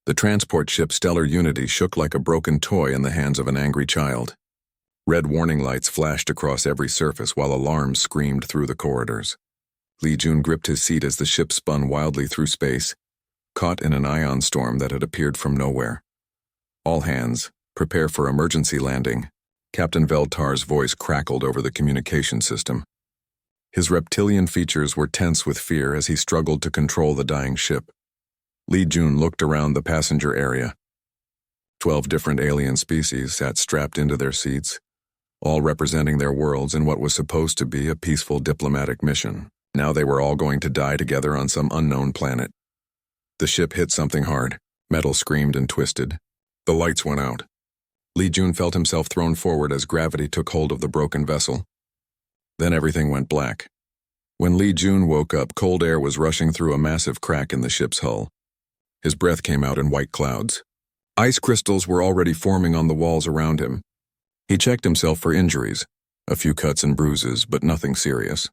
The transport ship Stellar Unity shook like a broken toy in the hands of an angry child. Red warning lights flashed across every surface while alarms screamed through the corridors. Li Jun gripped his seat as the ship spun wildly through space, caught in an ion storm that had appeared from nowhere. "All hands, prepare for emergency landing," Captain Veltar's voice crackled over the communication system. His reptilian features were tense with fear as he struggled to control the dying ship. Li Jun looked around the passenger area. 12 different alien species sat strapped into their seats, all representing their worlds in what was supposed to be a peaceful diplomatic mission. Now they were all going to die together on some unknown planet. The ship hit something hard. Metal screamed and twisted. The lights went out. Li Jun felt himself thrown forward as gravity took hold of the broken vessel. Then everything went black. When Li Jun woke up, cold air was rushing through a massive crack in the ship's hull. His breath came out in white clouds. Ice crystals were already forming on the walls around him. He checked himself for injuries, a few cuts and bruises, but nothing serious.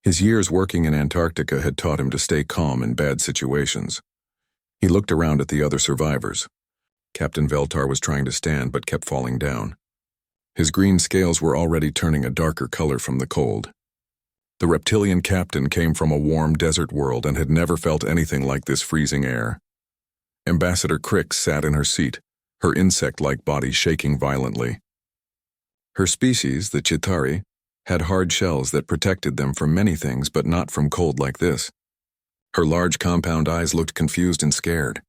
His years working in Antarctica had taught him to stay calm in bad situations. He looked around at the other survivors. Captain Veltar was trying to stand but kept falling down. His green scales were already turning a darker color from the cold. The reptilian captain came from a warm desert world and had never felt anything like this freezing air. Ambassador Crix sat in her seat, her insect-like body shaking violently. Her species, the Chitauri, had hard shells that protected them from many things but not from cold like this. Her large compound eyes looked confused and scared.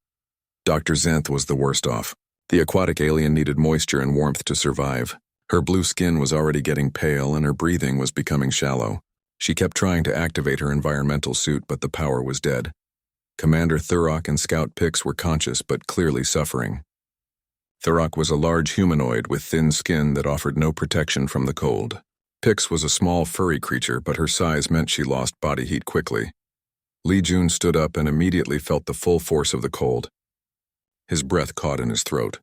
Dr. Zenth was the worst off. The aquatic alien needed moisture and warmth to survive. Her blue skin was already getting pale and her breathing was becoming shallow. She kept trying to activate her environmental suit, but the power was dead. Commander Thurok and Scout Pix were conscious but clearly suffering. Thurok was a large humanoid with thin skin that offered no protection from the cold. Pix was a small furry creature, but her size meant she lost body heat quickly. Li Jun stood up and immediately felt the full force of the cold. His breath caught in his throat.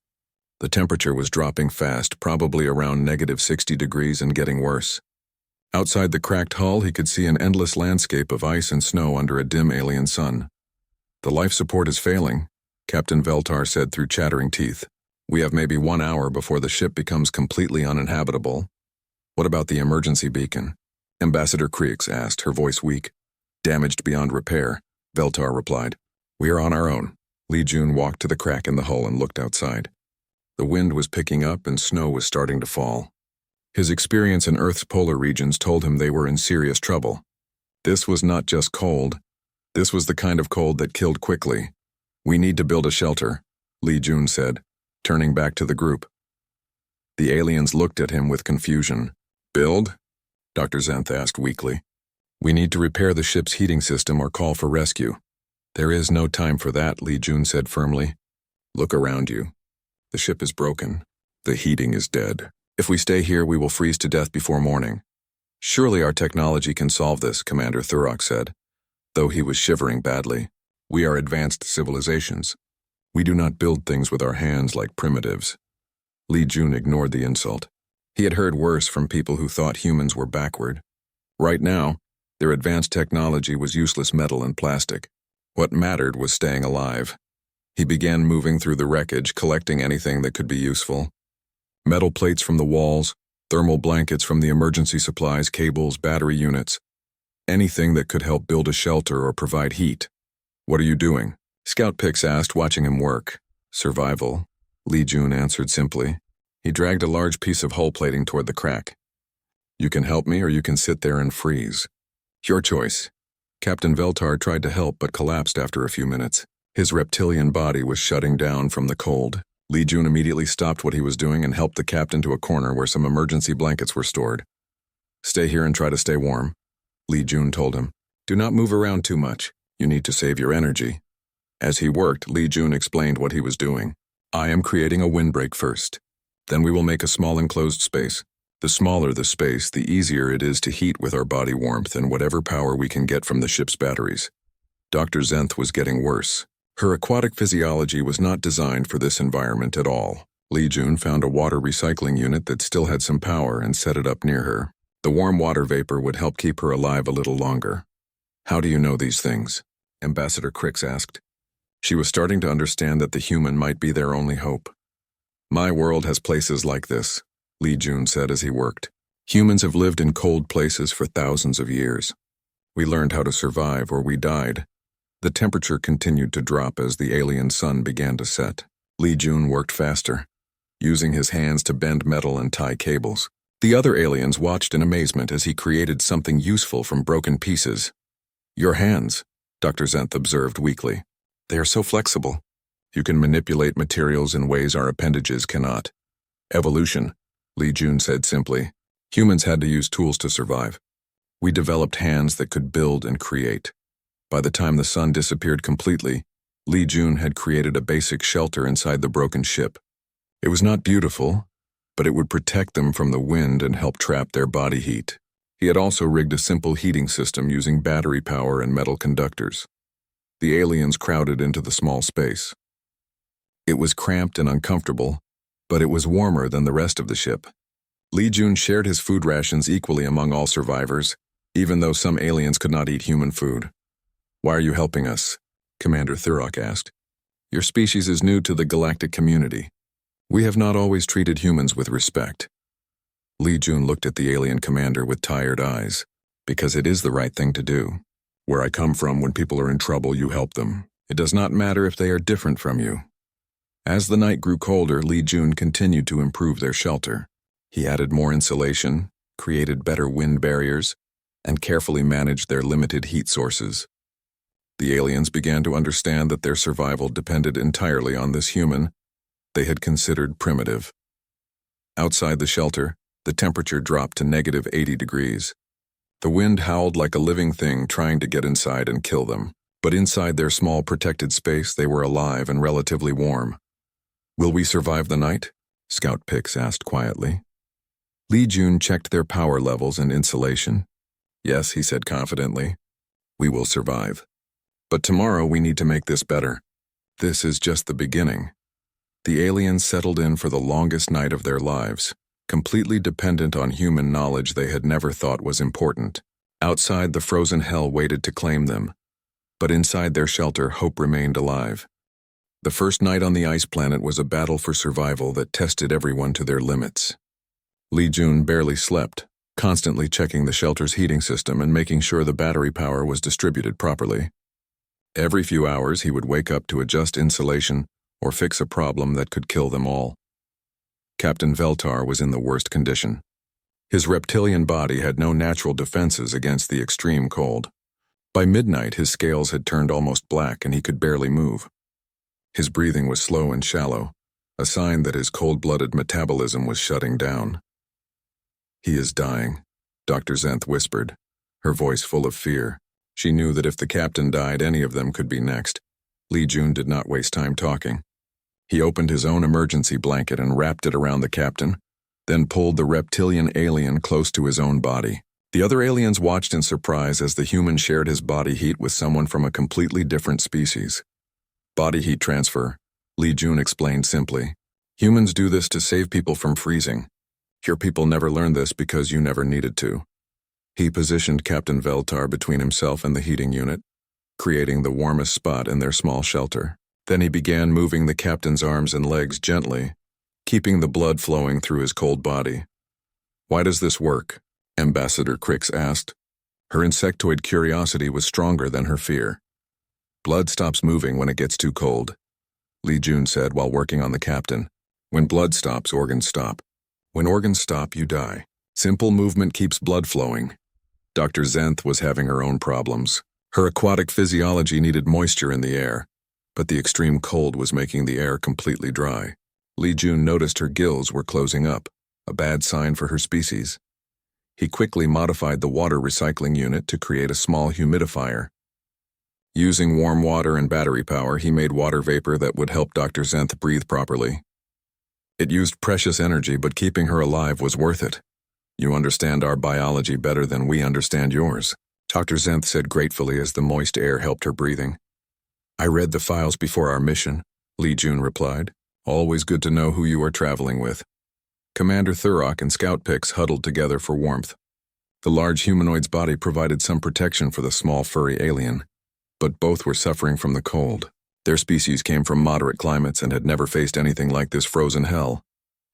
The temperature was dropping fast, probably around -60 degrees and getting worse. Outside the cracked hull, he could see an endless landscape of ice and snow under a dim alien sun. "The life support is failing," Captain Veltar said through chattering teeth. "We have maybe 1 hour before the ship becomes completely uninhabitable." "What about the emergency beacon?" Ambassador Crix asked, her voice weak. "Damaged beyond repair," Veltar replied. "We are on our own." Li Jun walked to the crack in the hull and looked outside. The wind was picking up and snow was starting to fall. His experience in Earth's polar regions told him they were in serious trouble. This was not just cold. This was the kind of cold that killed quickly. "We need to build a shelter," Li Jun said, turning back to the group. The aliens looked at him with confusion. "Build?" Dr. Zenth asked weakly. "We need to repair the ship's heating system or call for rescue." "There is no time for that," Li Jun said firmly. "Look around you. The ship is broken. The heating is dead. If we stay here, we will freeze to death before morning." "Surely our technology can solve this," Commander Thurok said, though he was shivering badly. "We are advanced civilizations. We do not build things with our hands like primitives." Li Jun ignored the insult. He had heard worse from people who thought humans were backward. Right now, their advanced technology was useless metal and plastic. What mattered was staying alive. He began moving through the wreckage, collecting anything that could be useful. Metal plates from the walls, thermal blankets from the emergency supplies, cables, battery units. Anything that could help build a shelter or provide heat. "What are you doing?" Scout Pix asked, watching him work. "Survival," Li Jun answered simply. He dragged a large piece of hull plating toward the crack. "You can help me or you can sit there and freeze. Your choice." Captain Veltar tried to help but collapsed after a few minutes. His reptilian body was shutting down from the cold. Li Jun immediately stopped what he was doing and helped the captain to a corner where some emergency blankets were stored. "Stay here and try to stay warm," Li Jun told him. "Do not move around too much. You need to save your energy." As he worked, Li Jun explained what he was doing. "I am creating a windbreak first. Then we will make a small enclosed space. The smaller the space, the easier it is to heat with our body warmth and whatever power we can get from the ship's batteries." Dr. Zenth was getting worse. Her aquatic physiology was not designed for this environment at all. Li Jun found a water recycling unit that still had some power and set it up near her. The warm water vapor would help keep her alive a little longer. "How do you know these things?" Ambassador Crix asked. She was starting to understand that the human might be their only hope. My world has places like this, Li Jun said as he worked. Humans have lived in cold places for thousands of years. We learned how to survive or we died. The temperature continued to drop as the alien sun began to set. Li Jun worked faster, using his hands to bend metal and tie cables. The other aliens watched in amazement as he created something useful from broken pieces. Your hands, Dr. Zenth observed weakly. They are so flexible. You can manipulate materials in ways our appendages cannot. Evolution, Li Jun said simply. Humans had to use tools to survive. We developed hands that could build and create. By the time the sun disappeared completely, Li Jun had created a basic shelter inside the broken ship. It was not beautiful, but it would protect them from the wind and help trap their body heat. He had also rigged a simple heating system using battery power and metal conductors. The aliens crowded into the small space. It was cramped and uncomfortable, but it was warmer than the rest of the ship. Li Jun shared his food rations equally among all survivors, even though some aliens could not eat human food. Why are you helping us? Commander Thurok asked. Your species is new to the galactic community. We have not always treated humans with respect. Li Jun looked at the alien commander with tired eyes, because it is the right thing to do. Where I come from, when people are in trouble, you help them. It does not matter if they are different from you. As the night grew colder, Li Jun continued to improve their shelter. He added more insulation, created better wind barriers, and carefully managed their limited heat sources. The aliens began to understand that their survival depended entirely on this human they had considered primitive. Outside the shelter, the temperature dropped to -80 degrees. The wind howled like a living thing trying to get inside and kill them, but inside their small protected space they were alive and relatively warm. Will we survive the night? Scout Pix asked quietly. Li Jun checked their power levels and insulation. Yes, he said confidently. We will survive. But tomorrow we need to make this better. This is just the beginning. The aliens settled in for the longest night of their lives, completely dependent on human knowledge they had never thought was important. Outside, the frozen hell waited to claim them. But inside their shelter, hope remained alive. The first night on the ice planet was a battle for survival that tested everyone to their limits. Li Jun barely slept, constantly checking the shelter's heating system and making sure the battery power was distributed properly. Every few hours, he would wake up to adjust insulation or fix a problem that could kill them all. Captain Veltar was in the worst condition. His reptilian body had no natural defenses against the extreme cold. By midnight, his scales had turned almost black and he could barely move. His breathing was slow and shallow, a sign that his cold-blooded metabolism was shutting down. He is dying, Dr. Zenth whispered, her voice full of fear. She knew that if the captain died, any of them could be next. Li Jun did not waste time talking. He opened his own emergency blanket and wrapped it around the captain, then pulled the reptilian alien close to his own body. The other aliens watched in surprise as the human shared his body heat with someone from a completely different species. Body heat transfer, Li Jun explained simply. Humans do this to save people from freezing. Your people never learned this because you never needed to. He positioned Captain Veltar between himself and the heating unit, creating the warmest spot in their small shelter. Then he began moving the captain's arms and legs gently, keeping the blood flowing through his cold body. Why does this work? Ambassador Crix asked. Her insectoid curiosity was stronger than her fear. Blood stops moving when it gets too cold, Li Jun said while working on the captain. When blood stops, organs stop. When organs stop, you die. Simple movement keeps blood flowing. Dr. Zenth was having her own problems. Her aquatic physiology needed moisture in the air, but the extreme cold was making the air completely dry. Li Jun noticed her gills were closing up, a bad sign for her species. He quickly modified the water recycling unit to create a small humidifier. Using warm water and battery power, he made water vapor that would help Dr. Zenth breathe properly. It used precious energy, but keeping her alive was worth it. You understand our biology better than we understand yours, Dr. Zenth said gratefully as the moist air helped her breathing. I read the files before our mission, Li Jun replied. Always good to know who you are traveling with. Commander Thurok and Scout Pix huddled together for warmth. The large humanoid's body provided some protection for the small furry alien, but both were suffering from the cold. Their species came from moderate climates and had never faced anything like this frozen hell.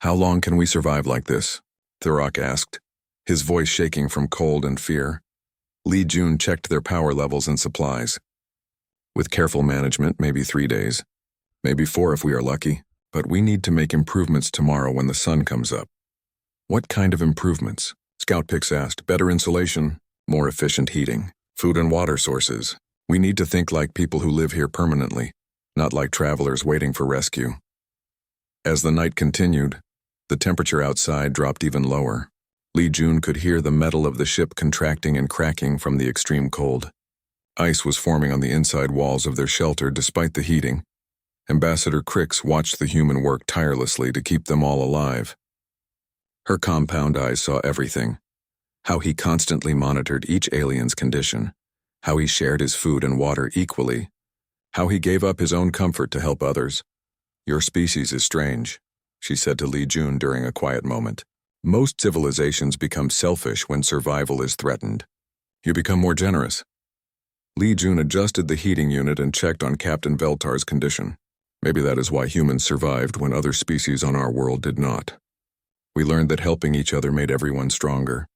"How long can we survive like this?" Thurok asked, his voice shaking from cold and fear. Li Jun checked their power levels and supplies. "With careful management, maybe 3 days. Maybe 4 if we are lucky, but we need to make improvements tomorrow when the sun comes up." "What kind of improvements?" Scout Pix asked. "Better insulation, more efficient heating, food and water sources. We need to think like people who live here permanently, not like travelers waiting for rescue." As the night continued, the temperature outside dropped even lower. Li Jun could hear the metal of the ship contracting and cracking from the extreme cold. Ice was forming on the inside walls of their shelter despite the heating. Ambassador Crix watched the human work tirelessly to keep them all alive. Her compound eyes saw everything. How he constantly monitored each alien's condition. How he shared his food and water equally. How he gave up his own comfort to help others. "Your species is strange," she said to Li Jun during a quiet moment. "Most civilizations become selfish when survival is threatened. You become more generous." Li Jun adjusted the heating unit and checked on Captain Veltar's condition. "Maybe that is why humans survived when other species on our world did not. We learned that helping each other made everyone stronger."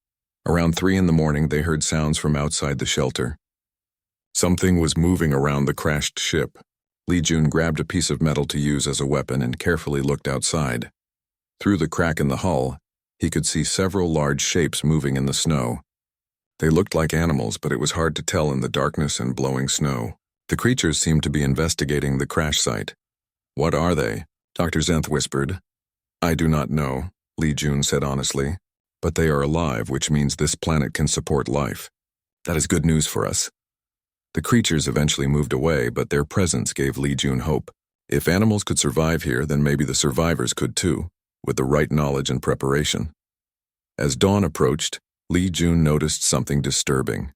Around 3 in the morning, they heard sounds from outside the shelter. Something was moving around the crashed ship. Li Jun grabbed a piece of metal to use as a weapon and carefully looked outside. Through the crack in the hull, he could see several large shapes moving in the snow. They looked like animals, but it was hard to tell in the darkness and blowing snow. The creatures seemed to be investigating the crash site. "What are they?" Dr. Zenth whispered. "I do not know," Li Jun said honestly. "But they are alive, which means this planet can support life. That is good news for us." The creatures eventually moved away, but their presence gave Li Jun hope. If animals could survive here, then maybe the survivors could too, with the right knowledge and preparation. As dawn approached, Li Jun noticed something disturbing.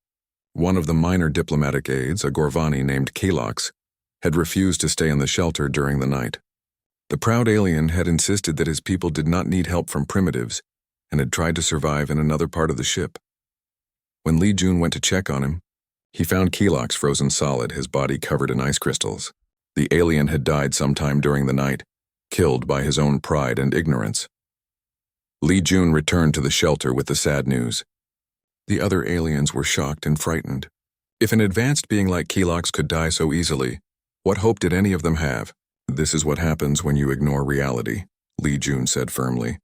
One of the minor diplomatic aides, a Gorvani named Kalox, had refused to stay in the shelter during the night. The proud alien had insisted that his people did not need help from primitives and had tried to survive in another part of the ship. When Li Jun went to check on him, he found Kalox frozen solid, his body covered in ice crystals. The alien had died sometime during the night, killed by his own pride and ignorance. Li Jun returned to the shelter with the sad news. The other aliens were shocked and frightened. If an advanced being like Kalox could die so easily, what hope did any of them have? "This is what happens when you ignore reality," Li Jun said firmly.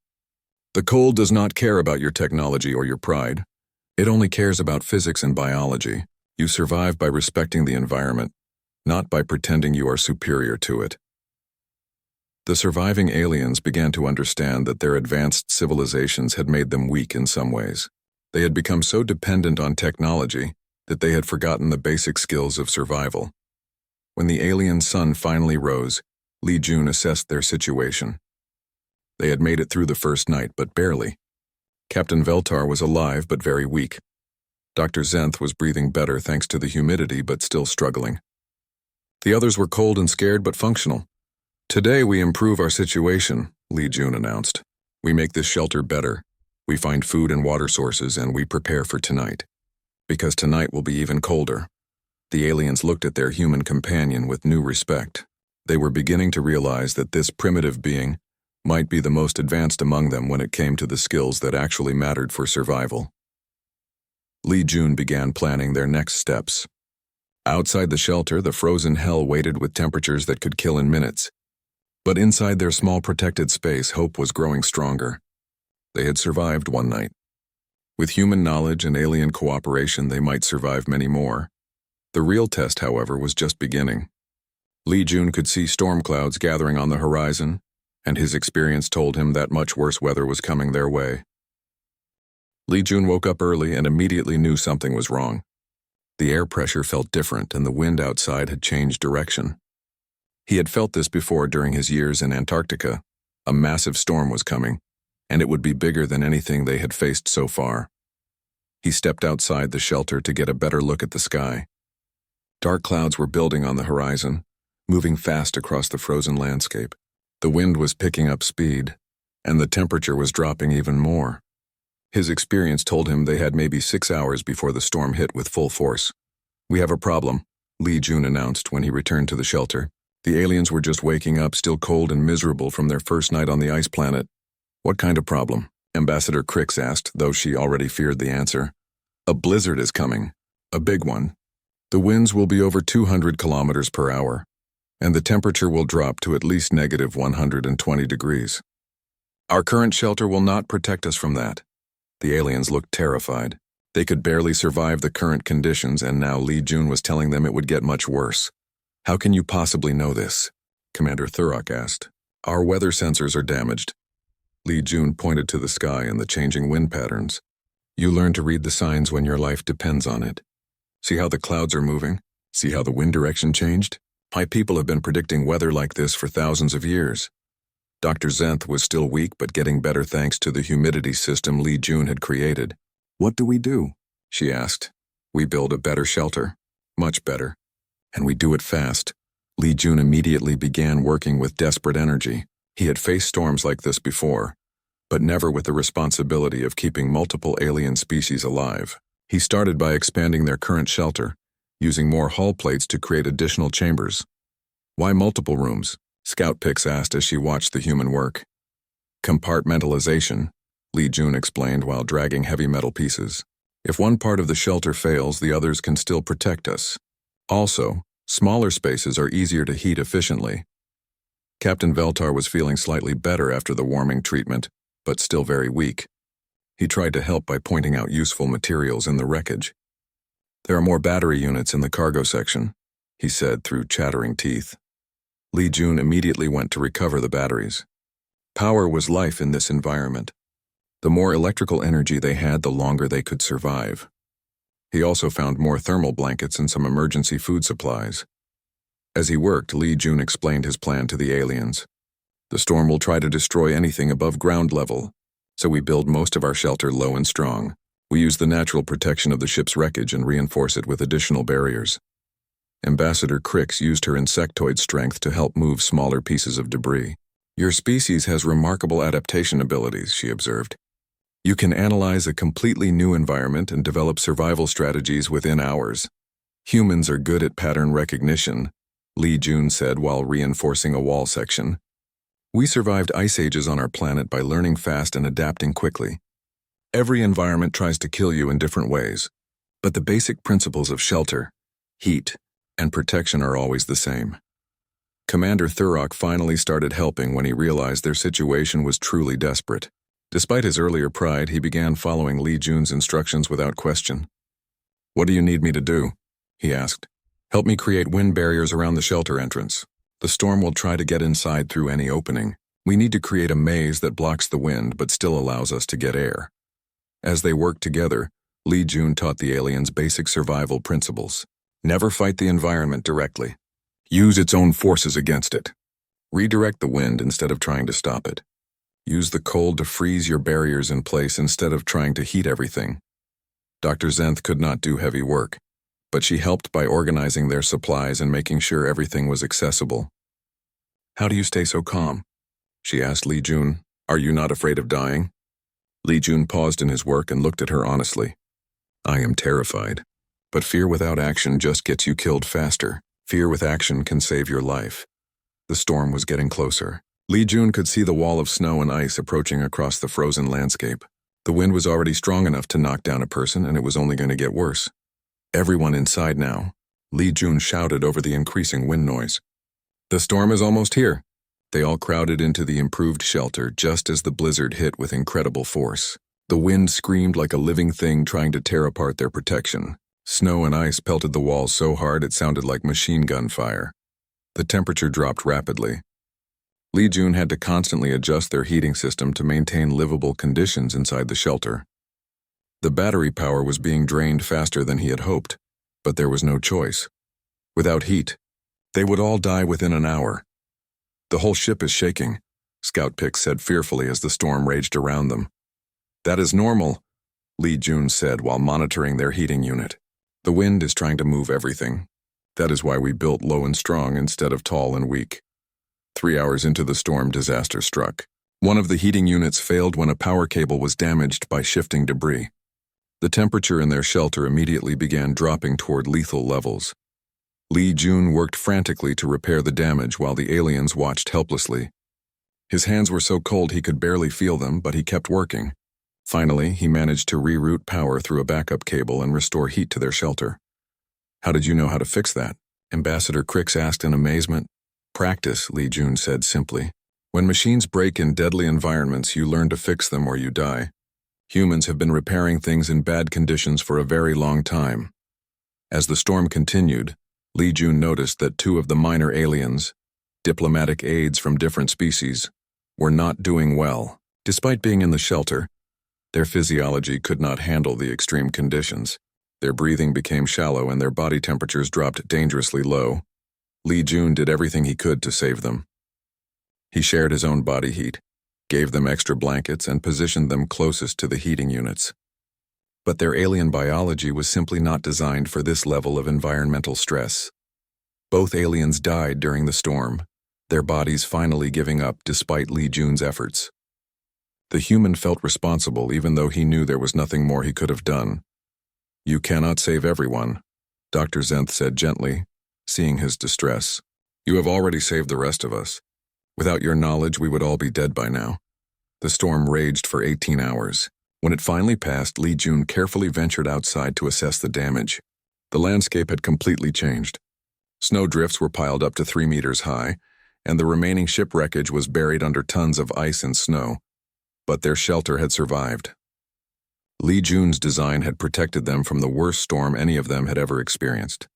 "The cold does not care about your technology or your pride. It only cares about physics and biology. You survive by respecting the environment, not by pretending you are superior to it." The surviving aliens began to understand that their advanced civilizations had made them weak in some ways. They had become so dependent on technology that they had forgotten the basic skills of survival. When the alien sun finally rose, Li Jun assessed their situation. They had made it through the first night, but barely. Captain Veltar was alive but very weak. Dr. Zenth was breathing better thanks to the humidity, but still struggling. The others were cold and scared but functional. "Today we improve our situation," Li Jun announced. "We make this shelter better. We find food and water sources, and we prepare for tonight. Because tonight will be even colder." The aliens looked at their human companion with new respect. They were beginning to realize that this primitive being might be the most advanced among them when it came to the skills that actually mattered for survival. Li Jun began planning their next steps. Outside the shelter, the frozen hell waited with temperatures that could kill in minutes. But inside their small protected space, hope was growing stronger. They had survived one night. With human knowledge and alien cooperation, they might survive many more. The real test, however, was just beginning. Li Jun could see storm clouds gathering on the horizon, and his experience told him that much worse weather was coming their way. Li Jun woke up early and immediately knew something was wrong. The air pressure felt different and the wind outside had changed direction. He had felt this before during his years in Antarctica. A massive storm was coming, and it would be bigger than anything they had faced so far. He stepped outside the shelter to get a better look at the sky. Dark clouds were building on the horizon, moving fast across the frozen landscape. The wind was picking up speed, and the temperature was dropping even more. His experience told him they had maybe 6 hours before the storm hit with full force. "We have a problem," Li Jun announced when he returned to the shelter. The aliens were just waking up, still cold and miserable from their first night on the ice planet. What kind of problem? Ambassador Crix asked, though she already feared the answer. A blizzard is coming. A big one. The winds will be over 200 kilometers per hour, and the temperature will drop to at least negative 120 degrees. Our current shelter will not protect us from that. The aliens looked terrified. They could barely survive the current conditions, and now Li Jun was telling them it would get much worse. How can you possibly know this? Commander Thurok asked. Our weather sensors are damaged. Li Jun pointed to the sky and the changing wind patterns. You learn to read the signs when your life depends on it. See how the clouds are moving? See how the wind direction changed? My people have been predicting weather like this for thousands of years. Dr. Zenth was still weak but getting better thanks to the humidity system Li Jun had created. What do we do? She asked. We build a better shelter. Much better. And we do it fast. Li Jun immediately began working with desperate energy. He had faced storms like this before, but never with the responsibility of keeping multiple alien species alive. He started by expanding their current shelter, using more hull plates to create additional chambers. Why multiple rooms? Scout Pix asked as she watched the human work. Compartmentalization, Li Jun explained while dragging heavy metal pieces. If one part of the shelter fails, the others can still protect us. Also, smaller spaces are easier to heat efficiently. Captain Veltar was feeling slightly better after the warming treatment, but still very weak. He tried to help by pointing out useful materials in the wreckage. There are more battery units in the cargo section, he said through chattering teeth. Li Jun immediately went to recover the batteries. Power was life in this environment. The more electrical energy they had, the longer they could survive. He also found more thermal blankets and some emergency food supplies. As he worked, Li Jun explained his plan to the aliens. The storm will try to destroy anything above ground level, so we build most of our shelter low and strong. We use the natural protection of the ship's wreckage and reinforce it with additional barriers. Ambassador Crix used her insectoid strength to help move smaller pieces of debris. Your species has remarkable adaptation abilities, she observed. You can analyze a completely new environment and develop survival strategies within hours. Humans are good at pattern recognition, Li Jun said while reinforcing a wall section. We survived ice ages on our planet by learning fast and adapting quickly. Every environment tries to kill you in different ways, but the basic principles of shelter, heat, and protection are always the same. Commander Thurok finally started helping when he realized their situation was truly desperate. Despite his earlier pride, he began following Li Jun's instructions without question. What do you need me to do? He asked. Help me create wind barriers around the shelter entrance. The storm will try to get inside through any opening. We need to create a maze that blocks the wind but still allows us to get air. As they worked together, Li Jun taught the aliens basic survival principles. Never fight the environment directly. Use its own forces against it. Redirect the wind instead of trying to stop it. Use the cold to freeze your barriers in place instead of trying to heat everything. Dr. Zenth could not do heavy work, but she helped by organizing their supplies and making sure everything was accessible. How do you stay so calm? She asked Li Jun. Are you not afraid of dying? Li Jun paused in his work and looked at her honestly. I am terrified, but fear without action just gets you killed faster. Fear with action can save your life. The storm was getting closer. Li Jun could see the wall of snow and ice approaching across the frozen landscape. The wind was already strong enough to knock down a person, and it was only going to get worse. Everyone inside now, Li Jun shouted over the increasing wind noise. The storm is almost here. They all crowded into the improved shelter just as the blizzard hit with incredible force. The wind screamed like a living thing trying to tear apart their protection. Snow and ice pelted the walls so hard it sounded like machine gun fire. The temperature dropped rapidly. Li Jun had to constantly adjust their heating system to maintain livable conditions inside the shelter. The battery power was being drained faster than he had hoped, but there was no choice. Without heat, they would all die within an hour. The whole ship is shaking, Scout Pix said fearfully as the storm raged around them. That is normal, Li Jun said while monitoring their heating unit. The wind is trying to move everything. That is why we built low and strong instead of tall and weak. 3 hours into the storm, disaster struck. One of the heating units failed when a power cable was damaged by shifting debris. The temperature in their shelter immediately began dropping toward lethal levels. Lee Jun worked frantically to repair the damage while the aliens watched helplessly. His hands were so cold he could barely feel them, but he kept working. Finally, he managed to reroute power through a backup cable and restore heat to their shelter. "How did you know how to fix that?" Ambassador Crix asked in amazement. "Practice," Lee Jun said simply. "When machines break in deadly environments, you learn to fix them or you die. Humans have been repairing things in bad conditions for a very long time." As the storm continued, Lee Jun noticed that two of the minor aliens, diplomatic aides from different species, were not doing well. Despite being in the shelter, their physiology could not handle the extreme conditions. Their breathing became shallow and their body temperatures dropped dangerously low. Lee Jun did everything he could to save them. He shared his own body heat, gave them extra blankets, and positioned them closest to the heating units. But their alien biology was simply not designed for this level of environmental stress. Both aliens died during the storm, their bodies finally giving up despite Lee Jun's efforts. The human felt responsible even though he knew there was nothing more he could have done. "You cannot save everyone," Dr. Zenth said gently, seeing his distress. "You have already saved the rest of us. Without your knowledge, we would all be dead by now." The storm raged for 18 hours. When it finally passed, Lee Jun carefully ventured outside to assess the damage. The landscape had completely changed. Snowdrifts were piled up to 3 meters high, and the remaining ship wreckage was buried under tons of ice and snow. But their shelter had survived. Lee Jun's design had protected them from the worst storm any of them had ever experienced.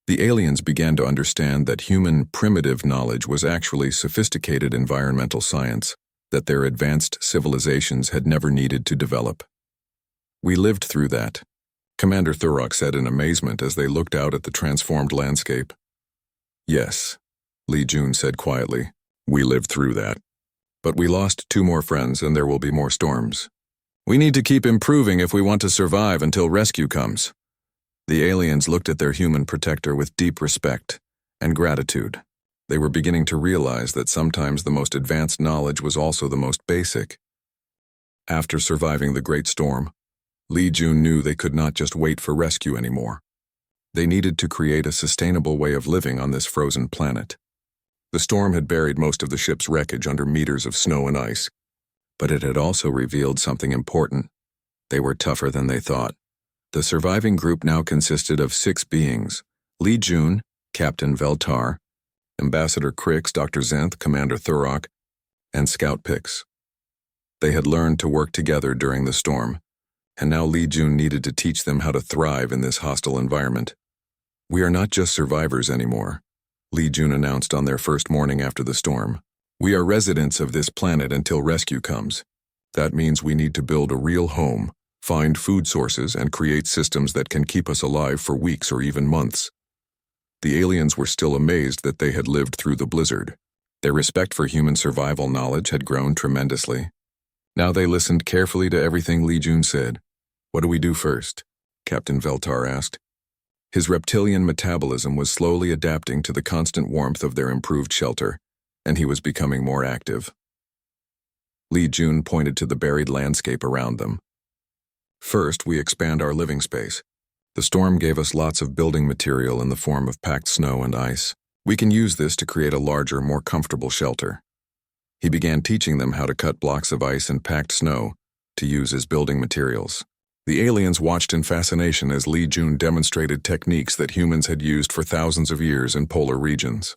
The aliens began to understand that human primitive knowledge was actually sophisticated environmental science that their advanced civilizations had never needed to develop. "We lived through that," Commander Thurok said in amazement as they looked out at the transformed landscape. "Yes," Lee Jun said quietly, "we lived through that. But we lost 2 more friends and there will be more storms. We need to keep improving if we want to survive until rescue comes." The aliens looked at their human protector with deep respect and gratitude. They were beginning to realize that sometimes the most advanced knowledge was also the most basic. After surviving the great storm, Lee Jun knew they could not just wait for rescue anymore. They needed to create a sustainable way of living on this frozen planet. The storm had buried most of the ship's wreckage under meters of snow and ice, but it had also revealed something important. They were tougher than they thought. The surviving group now consisted of 6 beings: Lee Jun, Captain Veltar, Ambassador Crix, Dr. Zenth, Commander Thurok, and Scout Pix. They had learned to work together during the storm, and now Lee Jun needed to teach them how to thrive in this hostile environment. "We are not just survivors anymore," Lee Jun announced on their first morning after the storm. "We are residents of this planet until rescue comes. That means we need to build a real home, find food sources, and create systems that can keep us alive for weeks or even months." The aliens were still amazed that they had lived through the blizzard. Their respect for human survival knowledge had grown tremendously. Now they listened carefully to everything Lee Jun said. "What do we do first?" Captain Veltar asked. His reptilian metabolism was slowly adapting to the constant warmth of their improved shelter, and he was becoming more active. Lee Jun pointed to the buried landscape around them. "First, we expand our living space. The storm gave us lots of building material in the form of packed snow and ice. We can use this to create a larger, more comfortable shelter." He began teaching them how to cut blocks of ice and packed snow to use as building materials. The aliens watched in fascination as Lee Jun demonstrated techniques that humans had used for thousands of years in polar regions.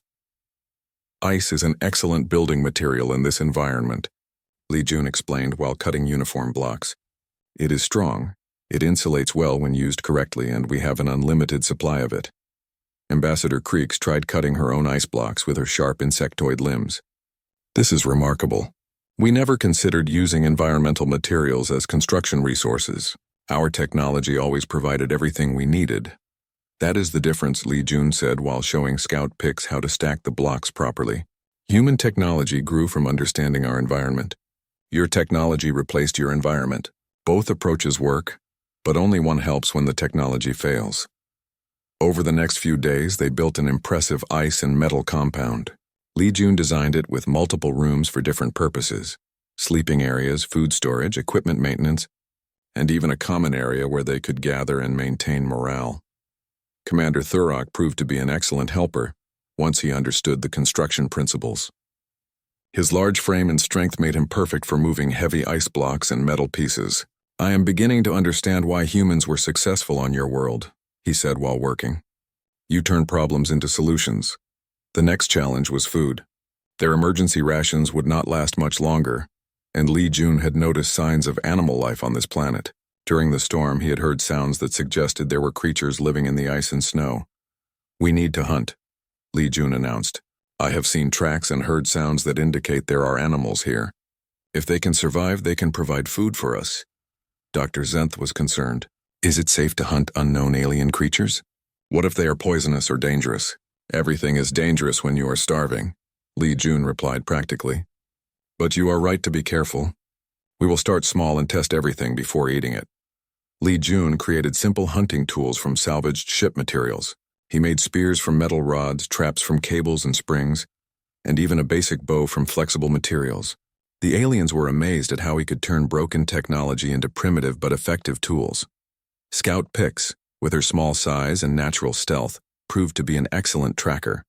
"Ice is an excellent building material in this environment," Lee Jun explained while cutting uniform blocks. "It is strong, it insulates well when used correctly, and we have an unlimited supply of it." Ambassador Crix tried cutting her own ice blocks with her sharp insectoid limbs. "This is remarkable. We never considered using environmental materials as construction resources. Our technology always provided everything we needed." "That is the difference," Lee Jun said while showing Scout Pix how to stack the blocks properly. "Human technology grew from understanding our environment. Your technology replaced your environment. Both approaches work, but only one helps when the technology fails." Over the next few days, they built an impressive ice and metal compound. Lee Jun designed it with multiple rooms for different purposes: sleeping areas, food storage, equipment maintenance, and even a common area where they could gather and maintain morale. Commander Thurrock proved to be an excellent helper once he understood the construction principles. His large frame and strength made him perfect for moving heavy ice blocks and metal pieces. "I am beginning to understand why humans were successful on your world," he said while working. "You turned problems into solutions." The next challenge was food. Their emergency rations would not last much longer, and Lee Jun had noticed signs of animal life on this planet. During the storm, he had heard sounds that suggested there were creatures living in the ice and snow. "We need to hunt," Lee Jun announced. "I have seen tracks and heard sounds that indicate there are animals here. If they can survive, they can provide food for us." Dr. Zenth was concerned. "Is it safe to hunt unknown alien creatures? What if they are poisonous or dangerous?" "Everything is dangerous when you are starving," Lee Jun replied practically. "But you are right to be careful. We will start small and test everything before eating it." Lee Jun created simple hunting tools from salvaged ship materials. He made spears from metal rods, traps from cables and springs, and even a basic bow from flexible materials. The aliens were amazed at how he could turn broken technology into primitive but effective tools. Scout Pix, with her small size and natural stealth, proved to be an excellent tracker.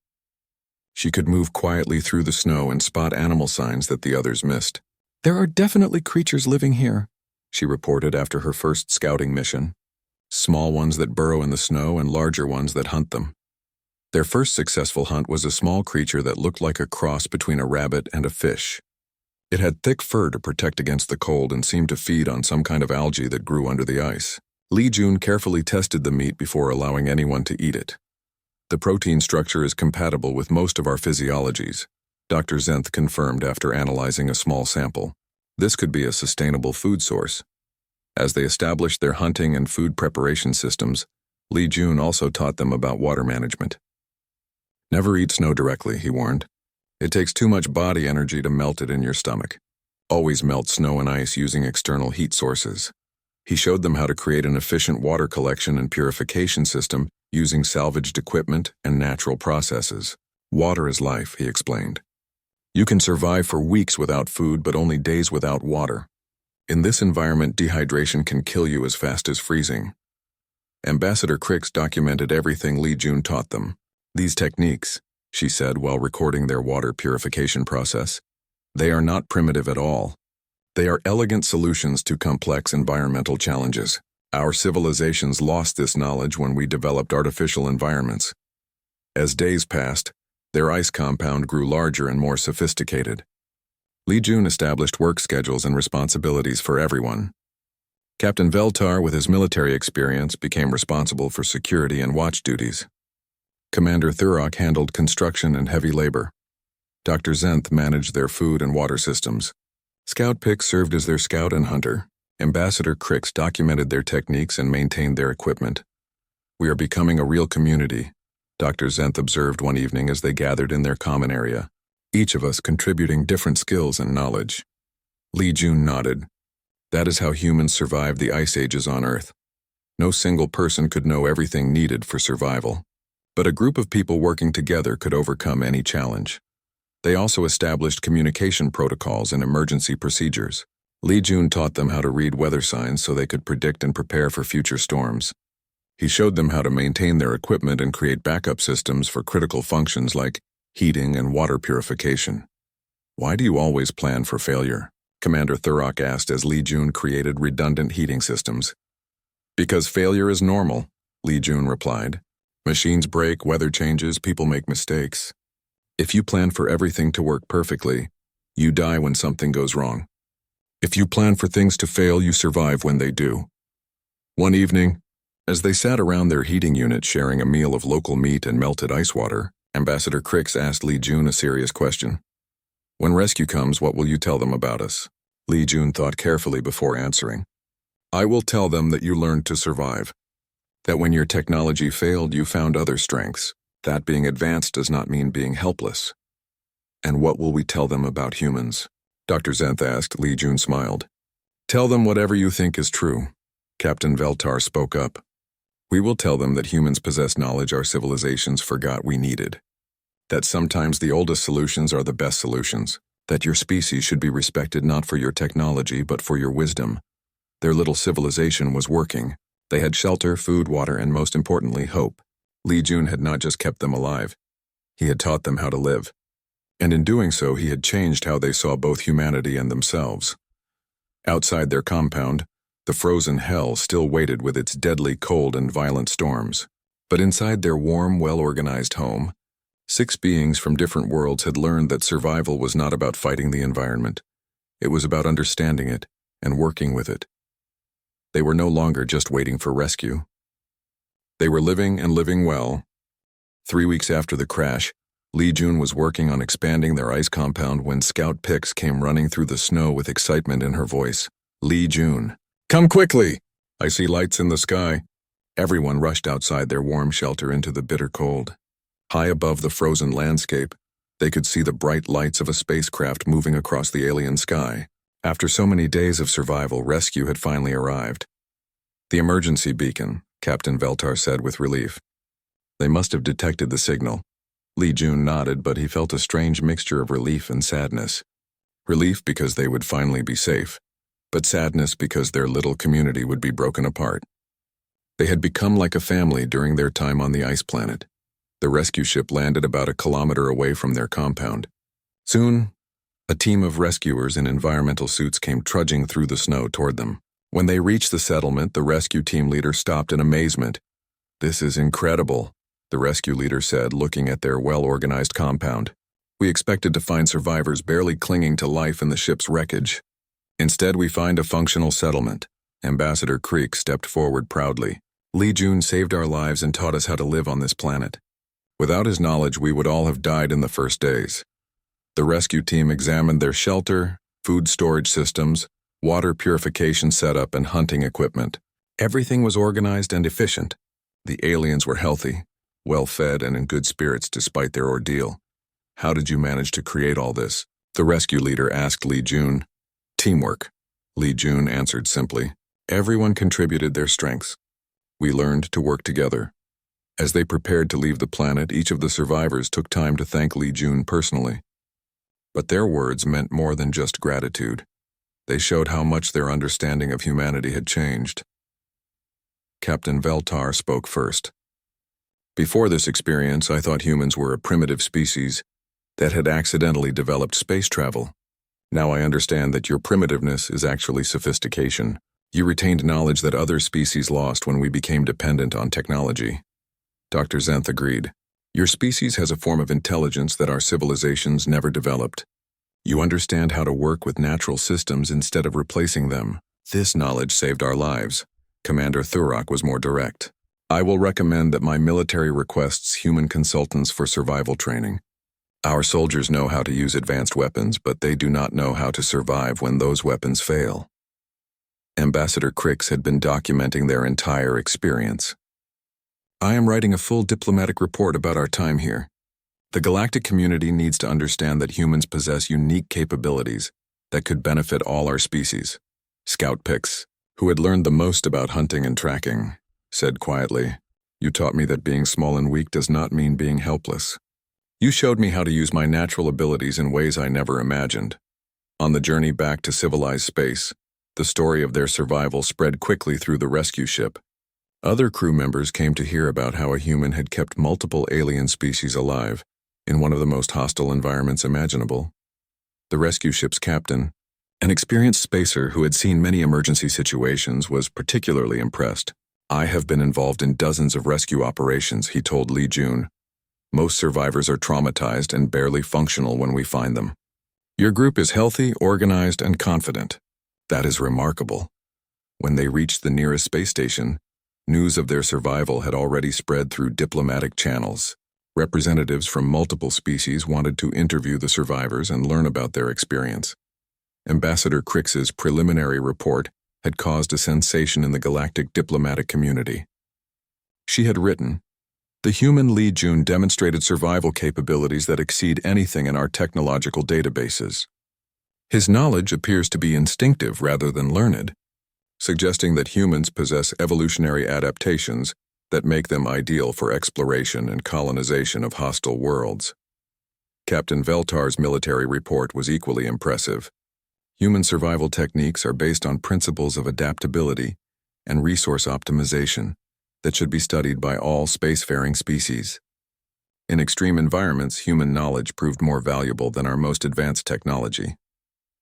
She could move quietly through the snow and spot animal signs that the others missed. "There are definitely creatures living here," she reported after her first scouting mission. Small ones that burrow in the snow and larger ones that hunt them. Their first successful hunt was a small creature that looked like a cross between a rabbit and a fish. It had thick fur to protect against the cold and seemed to feed on some kind of algae that grew under the ice. Lee Jun carefully tested the meat before allowing anyone to eat it. "The protein structure is compatible with most of our physiologies," Dr. Zenth confirmed after analyzing a small sample. This could be a sustainable food source. As they established their hunting and food preparation systems, Lee Jun also taught them about water management. "Never eat snow directly," he warned. "It takes too much body energy to melt it in your stomach. Always melt snow and ice using external heat sources." He showed them how to create an efficient water collection and purification system using salvaged equipment and natural processes. "Water is life," he explained. "You can survive for weeks without food, but only days without water. In this environment, dehydration can kill you as fast as freezing." Ambassador Crix documented everything Lee Jun taught them. "These techniques," she said while recording their water purification process, "they are not primitive at all. They are elegant solutions to complex environmental challenges. Our civilizations lost this knowledge when we developed artificial environments. As days passed, their ice compound grew larger and more sophisticated." Lee Jun established work schedules and responsibilities for everyone. Captain Veltar, with his military experience, became responsible for security and watch duties. Commander Thurrock handled construction and heavy labor. Dr. Zenth managed their food and water systems. Scout Pix served as their scout and hunter. Ambassador Crix documented their techniques and maintained their equipment. "We are becoming a real community," Dr. Zenth observed one evening as they gathered in their common area, each of us contributing different skills and knowledge. Lee Jun nodded. "That is how humans survived the ice ages on Earth. No single person could know everything needed for survival, but a group of people working together could overcome any challenge." They also established communication protocols and emergency procedures. Lee Jun taught them how to read weather signs so they could predict and prepare for future storms. He showed them how to maintain their equipment and create backup systems for critical functions like heating and water purification. "Why do you always plan for failure?" Commander Thurrock asked as Lee Jun created redundant heating systems. "Because failure is normal," Lee Jun replied. "Machines break, weather changes, people make mistakes. If you plan for everything to work perfectly, you die when something goes wrong. If you plan for things to fail, you survive when they do." One evening, as they sat around their heating unit sharing a meal of local meat and melted ice water, Ambassador Crix asked Lee Jun a serious question. "When rescue comes, what will you tell them about us?" Lee Jun thought carefully before answering. "I will tell them that you learned to survive. That when your technology failed, you found other strengths. That being advanced does not mean being helpless." "And what will we tell them about humans?" Dr. Zenth asked. Lee Jun smiled. "Tell them whatever you think is true." Captain Veltar spoke up. "We will tell them that humans possess knowledge our civilizations forgot we needed. That sometimes the oldest solutions are the best solutions. That your species should be respected not for your technology but for your wisdom. Their little civilization was working. They had shelter, food, water, and most importantly, hope. Lee Jun had not just kept them alive, he had taught them how to live. And in doing so, he had changed how they saw both humanity and themselves. Outside their compound, the frozen hell still waited with its deadly cold and violent storms. But inside their warm, well-organized home, 6 beings from different worlds had learned that survival was not about fighting the environment. It was about understanding it and working with it. They were no longer just waiting for rescue. They were living and living well. 3 weeks after the crash, Lee Jun was working on expanding their ice compound when Scout Pix came running through the snow with excitement in her voice. Lee Jun, come quickly! I see lights in the sky. Everyone rushed outside their warm shelter into the bitter cold. High above the frozen landscape, they could see the bright lights of a spacecraft moving across the alien sky. After so many days of survival, rescue had finally arrived. The emergency beacon, Captain Veltar said with relief. They must have detected the signal. Lee Jun nodded, but he felt a strange mixture of relief and sadness. Relief because they would finally be safe, but sadness because their little community would be broken apart. They had become like a family during their time on the ice planet. The rescue ship landed about 1 kilometer away from their compound. Soon, a team of rescuers in environmental suits came trudging through the snow toward them. When they reached the settlement, the rescue team leader stopped in amazement. "This is incredible," the rescue leader said, looking at their well-organized compound. "We expected to find survivors barely clinging to life in the ship's wreckage. Instead, we find a functional settlement." Ambassador Creek stepped forward proudly. "Lee Jun saved our lives and taught us how to live on this planet. Without his knowledge, we would all have died in the first days." The rescue team examined their shelter, food storage systems, water purification setup, and hunting equipment. Everything was organized and efficient. The aliens were healthy, well-fed, and in good spirits despite their ordeal. "How did you manage to create all this?" the rescue leader asked Lee Jun. "Teamwork," Lee Jun answered simply. "Everyone contributed their strengths. We learned to work together." As they prepared to leave the planet, each of the survivors took time to thank Lee Jun personally. But their words meant more than just gratitude. They showed how much their understanding of humanity had changed. Captain Veltar spoke first. "Before this experience, I thought humans were a primitive species that had accidentally developed space travel. Now I understand that your primitiveness is actually sophistication. You retained knowledge that other species lost when we became dependent on technology." Dr. Zenth agreed. "Your species has a form of intelligence that our civilizations never developed. You understand how to work with natural systems instead of replacing them. This knowledge saved our lives." Commander Thurok was more direct. "I will recommend that my military requests human consultants for survival training. Our soldiers know how to use advanced weapons, but they do not know how to survive when those weapons fail." Ambassador Crix had been documenting their entire experience. "I am writing a full diplomatic report about our time here. The galactic community needs to understand that humans possess unique capabilities that could benefit all our species." Scout Pix, who had learned the most about hunting and tracking, said quietly, "You taught me that being small and weak does not mean being helpless. You showed me how to use my natural abilities in ways I never imagined." On the journey back to civilized space, the story of their survival spread quickly through the rescue ship. Other crew members came to hear about how a human had kept multiple alien species alive in one of the most hostile environments imaginable. The rescue ship's captain, an experienced spacer who had seen many emergency situations, was particularly impressed. "I have been involved in dozens of rescue operations," he told Lee Jun. "Most survivors are traumatized and barely functional when we find them. Your group is healthy, organized, and confident. That is remarkable." When they reached the nearest space station, news of their survival had already spread through diplomatic channels. Representatives from multiple species wanted to interview the survivors and learn about their experience. Ambassador Crix's preliminary report had caused a sensation in the galactic diplomatic community. She had written, "The human Lee Jun demonstrated survival capabilities that exceed anything in our technological databases. His knowledge appears to be instinctive rather than learned, suggesting that humans possess evolutionary adaptations that make them ideal for exploration and colonization of hostile worlds." Captain Veltar's military report was equally impressive. "Human survival techniques are based on principles of adaptability and resource optimization that should be studied by all spacefaring species. In extreme environments, human knowledge proved more valuable than our most advanced technology.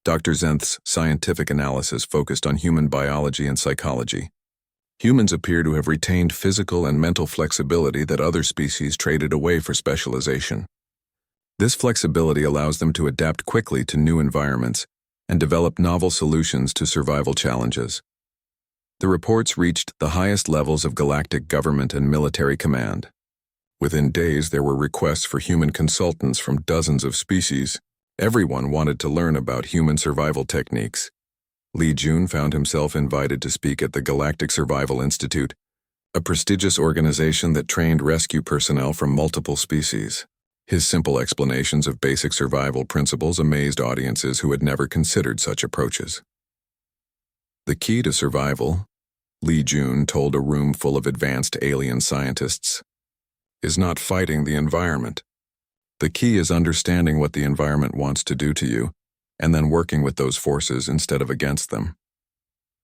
Dr. Zenth's scientific analysis focused on human biology and psychology. Humans appear to have retained physical and mental flexibility that other species traded away for specialization. This flexibility allows them to adapt quickly to new environments and develop novel solutions to survival challenges. The reports reached the highest levels of galactic government and military command. Within days, there were requests for human consultants from dozens of species. Everyone wanted to learn about human survival techniques. Li Jun found himself invited to speak at the Galactic Survival Institute, a prestigious organization that trained rescue personnel from multiple species. His simple explanations of basic survival principles amazed audiences who had never considered such approaches. The key to survival, Li Jun told a room full of advanced alien scientists, is not fighting the environment. The key is understanding what the environment wants to do to you, and then working with those forces instead of against them.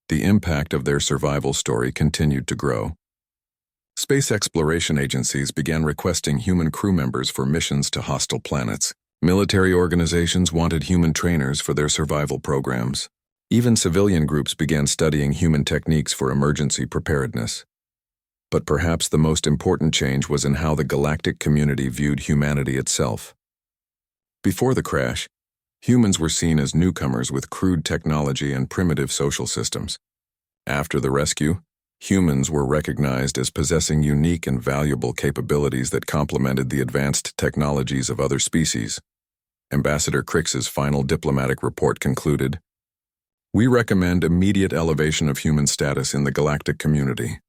The impact of their survival story continued to grow. Space exploration agencies began requesting human crew members for missions to hostile planets. Military organizations wanted human trainers for their survival programs. Even civilian groups began studying human techniques for emergency preparedness. But perhaps the most important change was in how the galactic community viewed humanity itself. Before the crash, humans were seen as newcomers with crude technology and primitive social systems. After the rescue, humans were recognized as possessing unique and valuable capabilities that complemented the advanced technologies of other species. Ambassador Crix's final diplomatic report concluded, "We recommend immediate elevation of human status in the galactic community.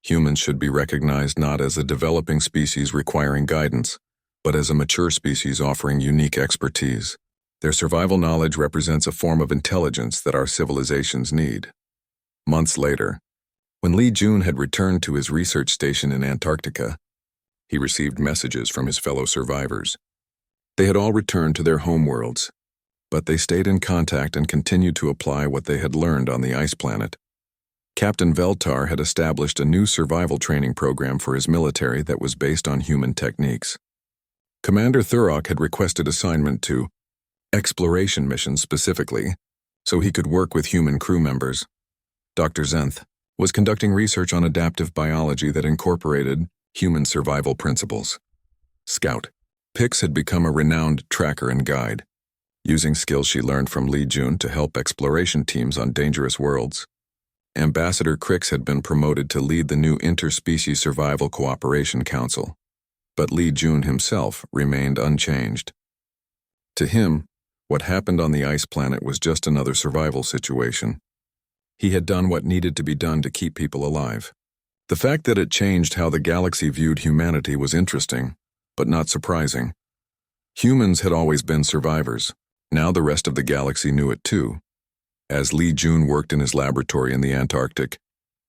Humans should be recognized not as a developing species requiring guidance, but as a mature species offering unique expertise. Their survival knowledge represents a form of intelligence that our civilizations need." Months later, when Li Jun had returned to his research station in Antarctica, he received messages from his fellow survivors. They had all returned to their homeworlds, but they stayed in contact and continued to apply what they had learned on the ice planet. Captain Veltar had established a new survival training program for his military that was based on human techniques. Commander Thurok had requested assignment to exploration missions specifically, so he could work with human crew members. Dr. Zenth was conducting research on adaptive biology that incorporated human survival principles. Scout Pix had become a renowned tracker and guide, using skills she learned from Li Jun to help exploration teams on dangerous worlds. Ambassador Crix had been promoted to lead the new Interspecies Survival Cooperation Council, but Li Jun himself remained unchanged. To him, what happened on the ice planet was just another survival situation. He had done what needed to be done to keep people alive. The fact that it changed how the galaxy viewed humanity was interesting, but not surprising. Humans had always been survivors. Now the rest of the galaxy knew it too. As Li Jun worked in his laboratory in the Antarctic,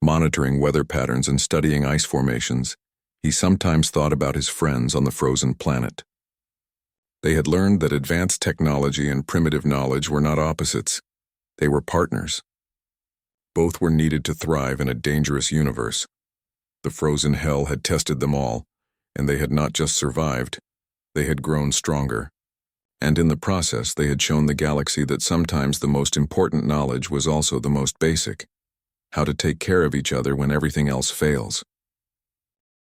monitoring weather patterns and studying ice formations, he sometimes thought about his friends on the frozen planet. They had learned that advanced technology and primitive knowledge were not opposites. They were partners. Both were needed to thrive in a dangerous universe. The frozen hell had tested them all, and they had not just survived, they had grown stronger. And in the process, they had shown the galaxy that sometimes the most important knowledge was also the most basic: how to take care of each other when everything else fails.